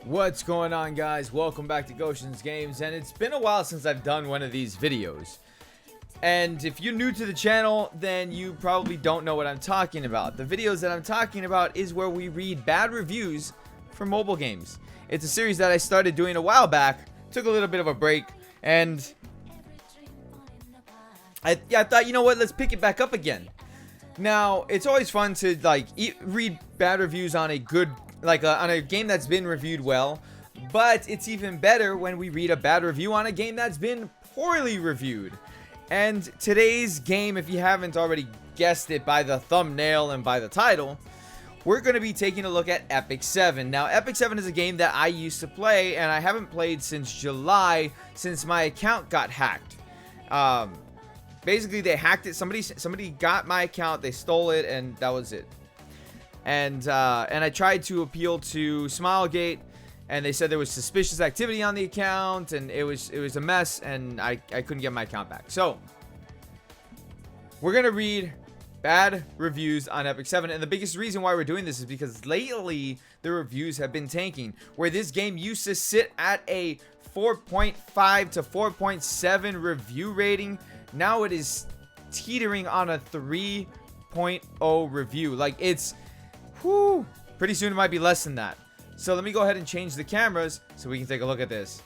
What's going on, guys? Welcome back to Goshen's Games, and it's been a while since I've done one of these videos. And if you're new to the channel, then you probably don't know what I'm talking about. The videos that I'm talking about is where we read bad reviews for mobile games. It's a series that I started doing a while back, took a little bit of a break, and I thought, you know what, let's pick it back up again. Now, it's always fun to read bad reviews on a good, on a game that's been reviewed well, but it's even better when we read a bad review on a game that's been poorly reviewed. And today's game, if you haven't already guessed it by the thumbnail and by the title, we're going to be taking a look at FF7. Now, FF7 is a game that I used to play, and I haven't played since July, since my account got hacked. Basically, they hacked it. Somebody got my account, they stole it, and that was it. And I tried to appeal to Smilegate, and they said there was suspicious activity on the account, and it was a mess, and I couldn't get my account back. So we're gonna read bad reviews on FF7, and the biggest reason why we're doing this is because lately the reviews have been tanking. Where this game used to sit at a 4.5 to 4.7 review rating, now it is teetering on a 3.0 review. Like, it's pretty soon it might be less than that. So let me go ahead and change the cameras so we can take a look at this.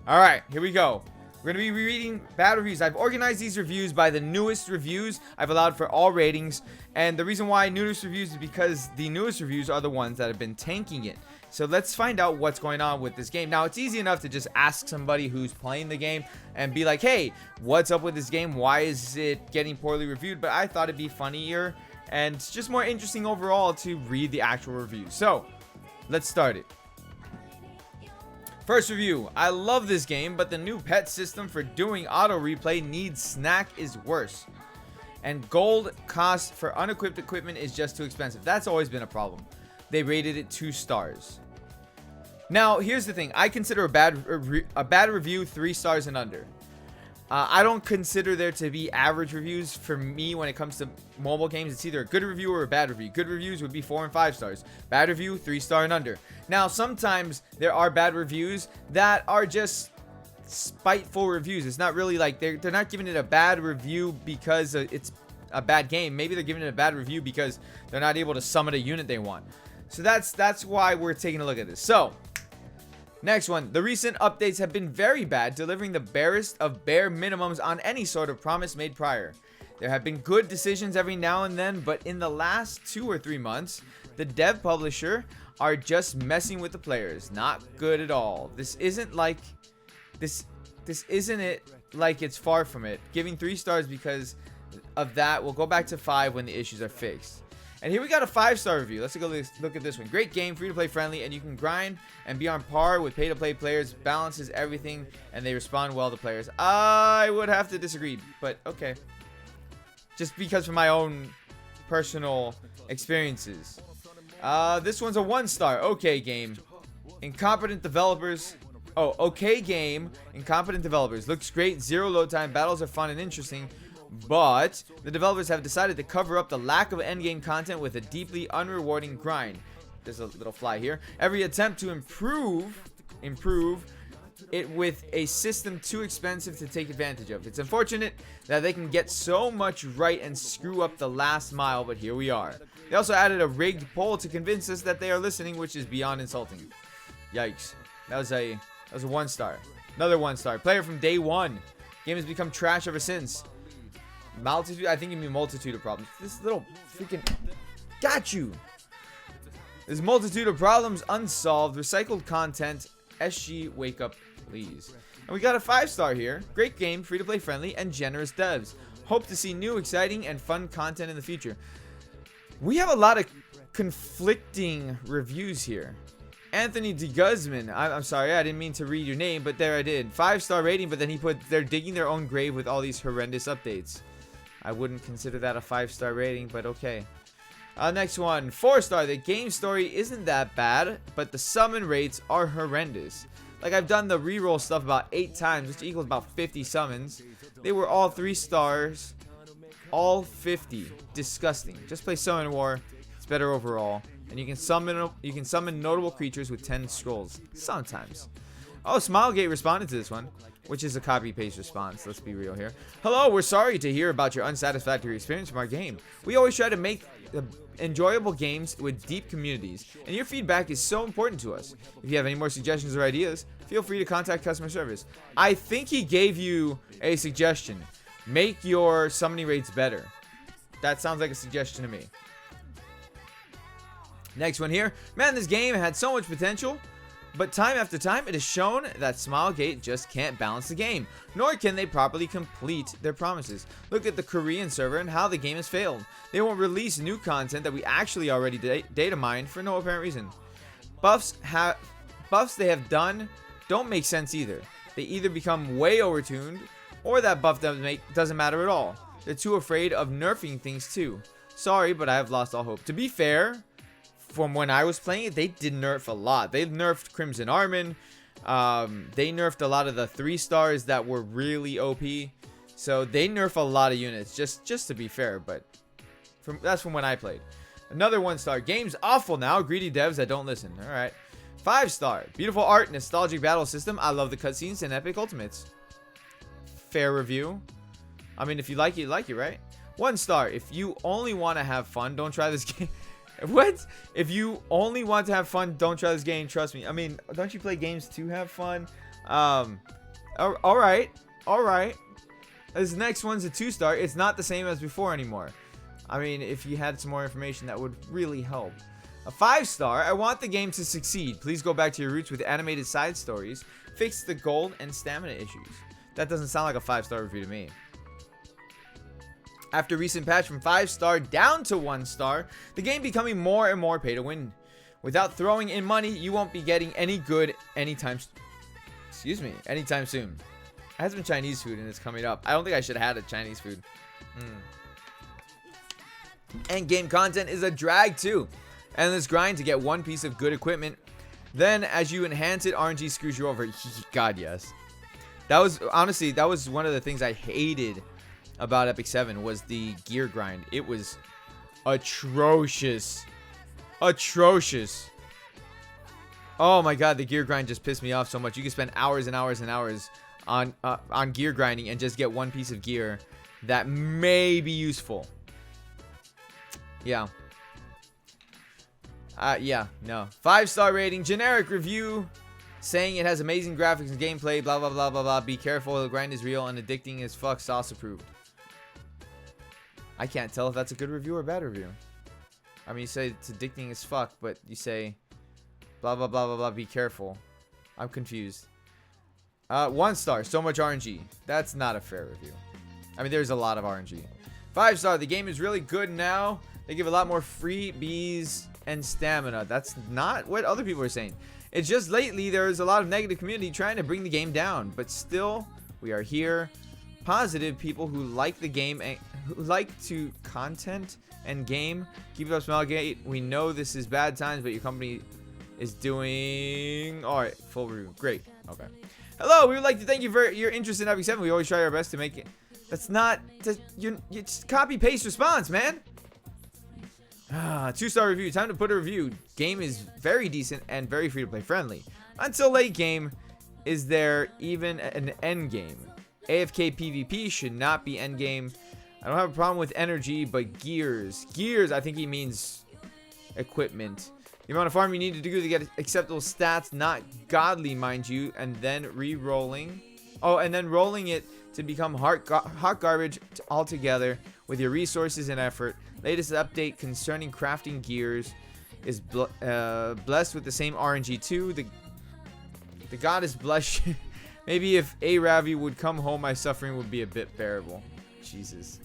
Alright, here we go. We're going to be reading bad reviews. I've organized these reviews by the newest reviews. I've allowed for all ratings. And the reason why newest reviews is because the newest reviews are the ones that have been tanking it. So let's find out what's going on with this game. Now, it's easy enough to just ask somebody who's playing the game and be like, hey, what's up with this game? Why is it getting poorly reviewed? But I thought it'd be funnier and just more interesting overall to read the actual review. So let's start it. First review. I love this game, but the new pet system for doing auto replay needs snack is worse. And gold cost for unequipped equipment is just too expensive. That's always been a problem. They rated it 2 stars. Now, here's the thing. I consider a bad review 3 stars and under. I don't consider there to be average reviews for me when it comes to mobile games. It's either a good review or a bad review. Good reviews would be 4 and 5 stars. Bad review, 3 star and under. Now, sometimes there are bad reviews that are just spiteful reviews. It's not really like they're not giving it a bad review because it's a bad game. Maybe they're giving it a bad review because they're not able to summon a unit they want. So that's why we're taking a look at this. So next one. The recent updates have been very bad, delivering the barest of bare minimums on any sort of promise made prior. There have been good decisions every now and then, but in the last 2 or 3 months, the dev publisher are just messing with the players. Not good at all. This isn't it like it's far from it. Giving 3 stars because of that. We'll go back to 5 when the issues are fixed. And here we got a 5-star review. Let's take a look at this one. Great game, free to play friendly, and you can grind and be on par with pay to play players. Balances everything, and they respond well to players. I would have to disagree, but okay. Just because of my own personal experiences. This one's a 1-star. Okay game. Incompetent developers. Oh, okay game. Incompetent developers. Looks great. 0 load time. Battles are fun and interesting. But the developers have decided to cover up the lack of endgame content with a deeply unrewarding grind. There's a little fly here. Every attempt to improve it with a system too expensive to take advantage of. It's unfortunate that they can get so much right and screw up the last mile, but here we are. They also added a rigged poll to convince us that they are listening, which is beyond insulting. Yikes. That was a 1-star. Another 1-star. Player from day 1. Game has become trash ever since. Multitude, I think you mean multitude of problems. This little freaking got you. There's multitude of problems unsolved. Recycled content. SG, wake up, please. And we got a 5-star here. Great game, free to play friendly, and generous devs. Hope to see new, exciting, and fun content in the future. We have a lot of conflicting reviews here. Anthony de Guzman. I'm sorry, I didn't mean to read your name, but there I did. 5-star rating, but then he put they're digging their own grave with all these horrendous updates. I wouldn't consider that a 5-star rating, but okay. Next one, 4-star. The game story isn't that bad, but the summon rates are horrendous. Like, I've done the reroll stuff about 8 times, which equals about 50 summons. They were all 3 stars. All 50. Disgusting. Just play Summon War. It's better overall. And you can summon notable creatures with 10 scrolls. Sometimes. Oh, Smilegate responded to this one, which is a copy-paste response. Let's be real here. Hello, we're sorry to hear about your unsatisfactory experience from our game. We always try to make enjoyable games with deep communities, and your feedback is so important to us. If you have any more suggestions or ideas, feel free to contact customer service. I think he gave you a suggestion. Make your summoning rates better. That sounds like a suggestion to me. Next one here. Man, this game had so much potential, but time after time it has shown that Smilegate just can't balance the game, nor can they properly complete their promises. Look at the Korean server and how the game has failed. They won't release new content that we actually already data mined for no apparent reason. Buffs they have done don't make sense either. They either become way overtuned, or that buff doesn't matter at all. They're too afraid of nerfing things too. Sorry, but I have lost all hope. To be fair, from when I was playing it, they did nerf a lot. They nerfed Crimson Armin. They nerfed a lot of the 3 stars that were really OP. So they nerf a lot of units, just to be fair. But that's from when I played. Another 1-star. Game's awful now. Greedy devs that don't listen. All right. 5-star. Beautiful art, nostalgic battle system. I love the cutscenes and epic ultimates. Fair review. I mean, if you like it, you like it, right? 1-star. If you only want to have fun, don't try this game. What? If you only want to have fun, don't try this game. Trust me. I mean, don't you play games to have fun? All right. This next one's a 2-star. It's not the same as before anymore. I mean, if you had some more information, that would really help. A 5-star. I want the game to succeed. Please go back to your roots with animated side stories. Fix the gold and stamina issues. That doesn't sound like a 5-star review to me. After recent patch from 5-star down to 1-star, the game becoming more and more pay to win. Without throwing in money, you won't be getting any good anytime soon. I had some Chinese food and it's coming up. I don't think I should have had a Chinese food. End game content is a drag too. Endless grind to get one piece of good equipment. Then as you enhance it, RNG screws you over. God, yes. That was one of the things I hated about FF7 was the gear grind. It was atrocious. Oh my god, the gear grind just pissed me off so much. You can spend hours and hours and hours on gear grinding and just get one piece of gear that may be useful. Yeah. No. 5-star rating, generic review, saying it has amazing graphics and gameplay, blah blah blah blah blah. Be careful, the grind is real and addicting as fuck. Sauce approved. I can't tell if that's a good review or a bad review. I mean, you say it's addicting as fuck, but you say blah blah blah blah blah. Be careful. I'm confused. 1-star, so much RNG. That's not a fair review. I mean, there's a lot of RNG. 5-star, the game is really good now. They give a lot more freebies and stamina. That's not what other people are saying. It's just lately there's a lot of negative community trying to bring the game down, but still we are here. Positive people who like the game and who like to content and game. Keep it up, Smilegate. We know this is bad times, but your company is doing all right. Full review. Great. Okay. Hello. We would like to thank you for your interest in FF7. We always try our best to make it. That's not. You just copy paste response, man. 2-star review. Time to put a review. Game is very decent and very free to play friendly. Until late game, is there even an end game? AFK PvP should not be end game. I don't have a problem with energy, but gears. Gears, I think he means equipment. The amount of farm you need to do to get acceptable stats, not godly, mind you, and then re-rolling. Oh, and then rolling it to become hot garbage altogether with your resources and effort. Latest update concerning crafting gears is blessed with the same RNG too. The god is blessed. Maybe if a Ravi would come home, my suffering would be a bit bearable. Jesus.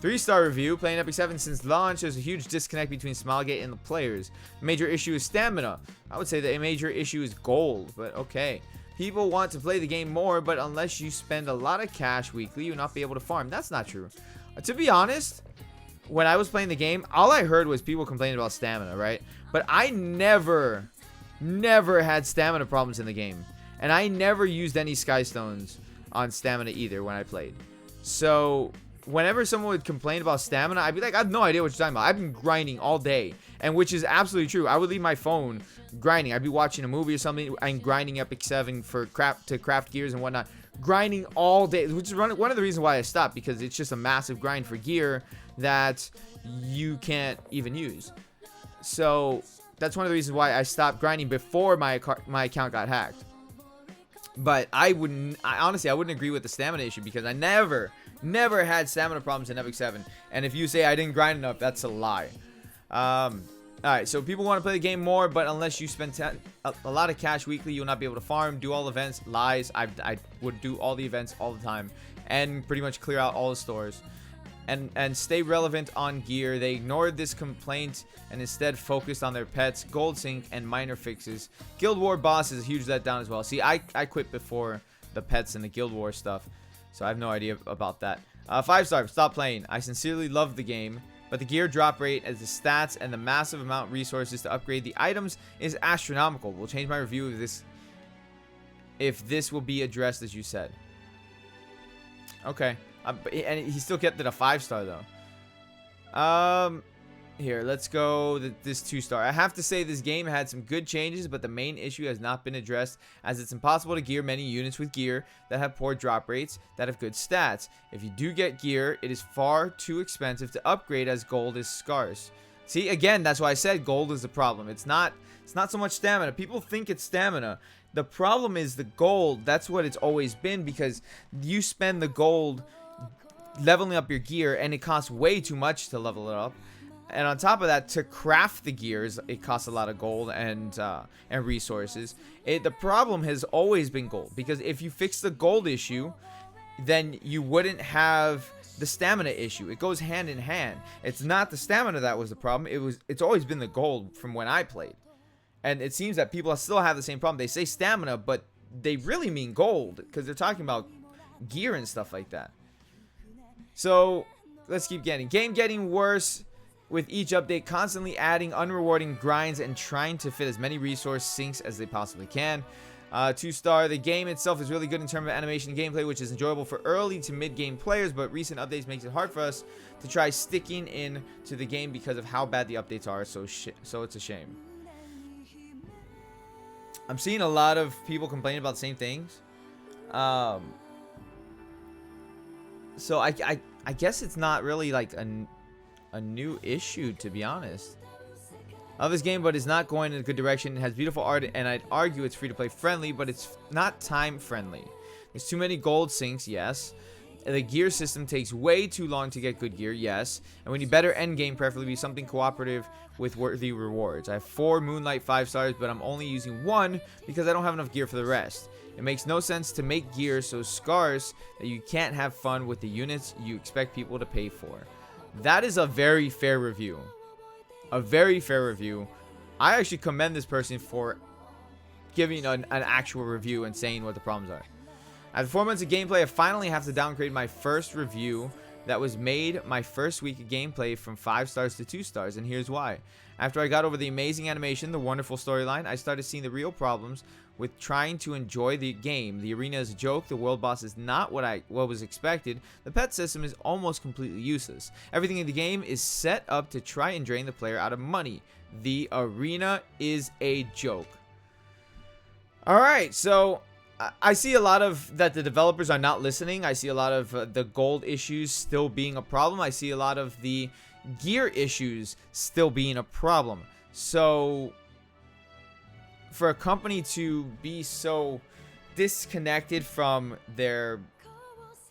3-star review. Playing FF7 since launch, there's a huge disconnect between Smilegate and the players. The major issue is stamina. I would say that a major issue is gold, but okay. People want to play the game more, but unless you spend a lot of cash weekly, you'll not be able to farm. That's not true. To be honest, when I was playing the game, all I heard was people complaining about stamina, right? But I never had stamina problems in the game. And I never used any Sky Stones on stamina either when I played. So, whenever someone would complain about stamina, I'd be like, I have no idea what you're talking about. I've been grinding all day, and which is absolutely true. I would leave my phone grinding. I'd be watching a movie or something and grinding FF7 for craft gears and whatnot, grinding all day, which is one of the reasons why I stopped, because it's just a massive grind for gear that you can't even use. So that's one of the reasons why I stopped grinding before my account got hacked. But honestly, I wouldn't agree with the stamina issue, because I never had stamina problems in FF7. And if you say I didn't grind enough, that's a lie. Alright, so people want to play the game more, but unless you spend a lot of cash weekly, you'll not be able to farm, do all events. Lies. I would do all the events all the time and pretty much clear out all the stores and stay relevant on gear. They ignored this complaint and instead focused on their pets, gold sync, and minor fixes. Guild War boss is a huge letdown as well. See, I quit before the pets and the Guild War stuff, so I have no idea about that. 5-star, stop playing. I sincerely love the game, but the gear drop rate as the stats and the massive amount of resources to upgrade the items is astronomical. We'll change my review of this if this will be addressed as you said. Okay. And he still kept it a 5-star though. Here, let's go this 2-star. I have to say this game had some good changes, but the main issue has not been addressed, as it's impossible to gear many units with gear that have poor drop rates that have good stats. If you do get gear, it is far too expensive to upgrade, as gold is scarce. See, again, that's why I said gold is the problem. It's not so much stamina. People think it's stamina. The problem is the gold. That's what it's always been, because you spend the gold leveling up your gear, and it costs way too much to level it up. And on top of that, to craft the gears, it costs a lot of gold and resources. The problem has always been gold, because if you fix the gold issue, then you wouldn't have the stamina issue. It goes hand in hand. It's not the stamina that was the problem. It's always been the gold from when I played. And it seems that people still have the same problem. They say stamina, but they really mean gold, because they're talking about gear and stuff like that. So let's keep getting worse with each update, constantly adding unrewarding grinds and trying to fit as many resource sinks as they possibly can. 2-star, the game itself is really good in terms of animation and gameplay, which is enjoyable for early to mid-game players, but recent updates makes it hard for us to try sticking in to the game because of how bad the updates are, so it's a shame. I'm seeing a lot of people complaining about the same things. So I guess it's not really like a new issue, to be honest. I love this game, but it's not going in a good direction. It has beautiful art, and I'd argue it's free-to-play friendly, but it's not time-friendly. There's too many gold sinks, yes. The gear system takes way too long to get good gear, yes. And we need better endgame, preferably something cooperative with worthy rewards. I have 4 Moonlight 5-stars, but I'm only using 1 because I don't have enough gear for the rest. It makes no sense to make gear so scarce that you can't have fun with the units you expect people to pay for. That is a very fair review. A very fair review. I actually commend this person for giving an actual review and saying what the problems are. After 4 months of gameplay, I finally have to downgrade my first review that was made my first week of gameplay from 5 stars to 2 stars, and here's why. After I got over the amazing animation, the wonderful storyline, I started seeing the real problems with trying to enjoy the game. The arena is a joke, the world boss is not what was expected, the pet system is almost completely useless. Everything in the game is set up to try and drain the player out of money. The arena is a joke. Alright, so I see a lot of that the developers are not listening. I see a lot of the gold issues still being a problem. I see a lot of the gear issues still being a problem. So for a company to be so disconnected from their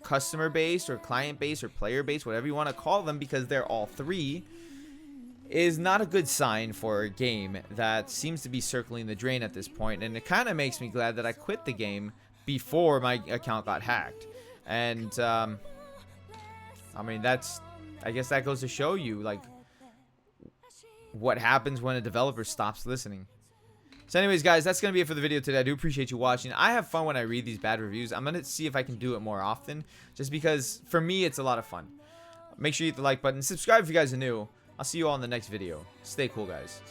customer base or client base or player base, whatever you want to call them, because they're all three, is not a good sign for a game that seems to be circling the drain at this point. And it kind of makes me glad that I quit the game before my account got hacked. And I mean, I guess that goes to show you like what happens when a developer stops listening. So anyways, guys, that's going to be it for the video today. I do appreciate you watching. I have fun when I read these bad reviews. I'm going to see if I can do it more often, just because for me it's a lot of fun. Make sure you hit the like button, subscribe if you guys are new. I'll see you all in the next video. Stay cool, guys.